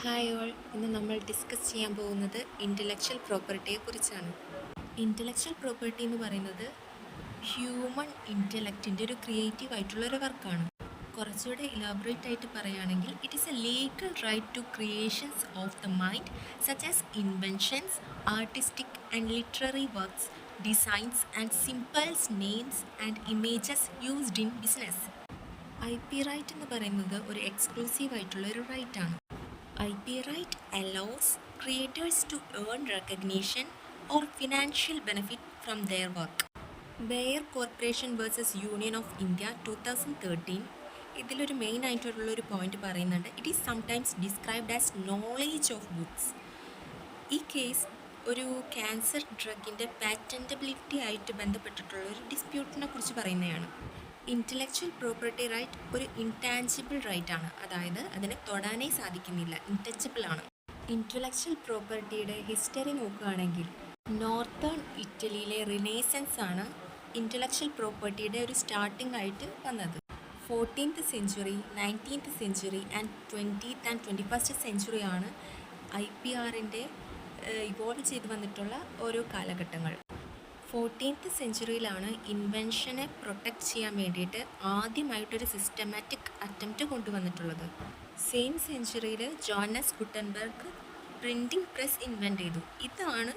Hi all, ഇന്ന് നമ്മൾ discuss ചെയ്യാൻ പോകുന്നത് ഇൻ്റലക്ച്വൽ പ്രോപ്പർട്ടിയെ കുറിച്ചാണ്. ഇൻ്റലക്ച്വൽ പ്രോപ്പർട്ടി എന്ന് പറയുന്നത് ഹ്യൂമൺ ഇൻ്റലക്റ്റിൻ്റെ ഒരു ക്രിയേറ്റീവ് ആയിട്ടുള്ള ഒരു വർക്കാണ്. കുറച്ചുകൂടെ ഇലാബറേറ്റ് ആയിട്ട് പറയുകയാണെങ്കിൽ it is a legal right to creations of the mind such as inventions, artistic and literary works, designs and symbols, names and images used in business. IP right എന്ന് പറയുന്നത് ഒരു എക്സ്ക്ലൂസീവ് ആയിട്ടുള്ള ഒരു റൈറ്റ് ആണ്. IP right allows creators to earn recognition or financial benefit from their work. Bayer Corporation vs. Union of India 2013 ഇതിലൊരു main ആയിട്ടുള്ളൊരു point പറയുന്നുണ്ട്. It is sometimes described as knowledge of books. ഈ case ഒരു cancer ഡ്രഗിൻ്റെ പാറ്റൻറ്റബിലിറ്റി ആയിട്ട് ബന്ധപ്പെട്ടിട്ടുള്ള ഒരു ഡിസ്പ്യൂട്ടിനെ കുറിച്ച് പറയുന്നതാണ്. ഇൻ്റലക്ച്വൽ പ്രോപ്പർട്ടി റൈറ്റ് ഒരു ഇൻടാഞ്ചിബിൾ റൈറ്റ് ആണ്, അതായത് അതിനെ തൊടാനേ സാധിക്കുന്നില്ല, ഇൻടച്ചബിൾ ആണ്. ഇൻ്റലക്ച്വൽ പ്രോപ്പർട്ടിയുടെ ഹിസ്റ്ററി നോക്കുകയാണെങ്കിൽ നോർത്തേൺ ഇറ്റലിയിലെ റിനേസൻസ് ആണ് ഇൻ്റലക്ച്വൽ പ്രോപ്പർട്ടിയുടെ ഒരു സ്റ്റാർട്ടിംഗ് ആയിട്ട് വന്നത്. 14th century, 19th century and 20th and 21st സെഞ്ച്വറിയാണ് IPRൻ്റെ ഇവോൾവ് ചെയ്ത് വന്നിട്ടുള്ള ഓരോ കാലഘട്ടങ്ങൾ. 14th സെഞ്ച്വറിയിലാണ് ഇൻവെൻഷനെ പ്രൊട്ടക്റ്റ് ചെയ്യാൻ വേണ്ടിയിട്ട് ആദ്യമായിട്ടൊരു സിസ്റ്റമാറ്റിക് അറ്റംപ്റ്റ് കൊണ്ടുവന്നിട്ടുള്ളത്. സെയിം സെഞ്ച്വറിയിൽ Johannes Gutenberg printing press invent ചെയ്തു. ഇതാണ്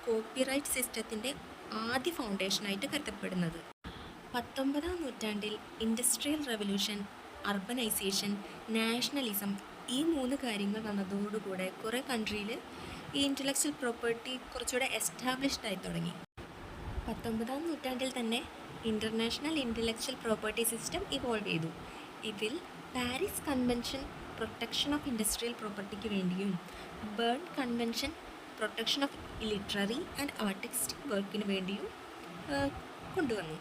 കോപ്പിറൈറ്റ് സിസ്റ്റത്തിൻ്റെ ആദ്യ ഫൗണ്ടേഷനായിട്ട് കരുതപ്പെടുന്നത്. 19ാം നൂറ്റാണ്ടിൽ ഇൻഡസ്ട്രിയൽ റെവല്യൂഷൻ, അർബനൈസേഷൻ, നാഷണലിസം ഈ 3 കാര്യങ്ങൾ വന്നതോടുകൂടെ കുറേ കൺട്രിയിൽ ഈ ഇൻ്റലക്ച്വൽ പ്രോപ്പർട്ടി കുറച്ചുകൂടെ എസ്റ്റാബ്ലിഷ്ഡ് ആയി തുടങ്ങി. 19ാം നൂറ്റാണ്ടിൽ തന്നെ international intellectual property system evolve ചെയ്തു. ഇതിൽ Paris convention protection of industrial പ്രോപ്പർട്ടിക്ക് വേണ്ടിയും Berne convention protection of literary and artistic വർക്കിന് വേണ്ടിയും കൊണ്ടുവന്നു.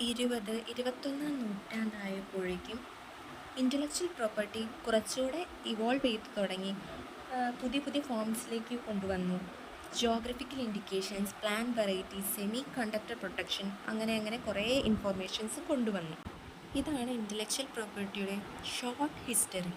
21ാം നൂറ്റാണ്ടായപ്പോഴേക്കും ഇൻ്റലക്ച്വൽ പ്രോപ്പർട്ടി കുറച്ചുകൂടെ ഇവോൾവ് ചെയ്ത് തുടങ്ങി, പുതിയ പുതിയ ഫോംസിലേക്ക് കൊണ്ടുവന്നു. Geographical indications, plant varieties, semiconductor protection, അങ്ങനെ കുറേ ഇൻഫോർമേഷൻസ് കൊണ്ടുവന്നു. ഇതാണ് ഇൻ്റലക്ച്വൽ പ്രോപ്പർട്ടിയുടെ ഷോർട്ട് ഹിസ്റ്ററി.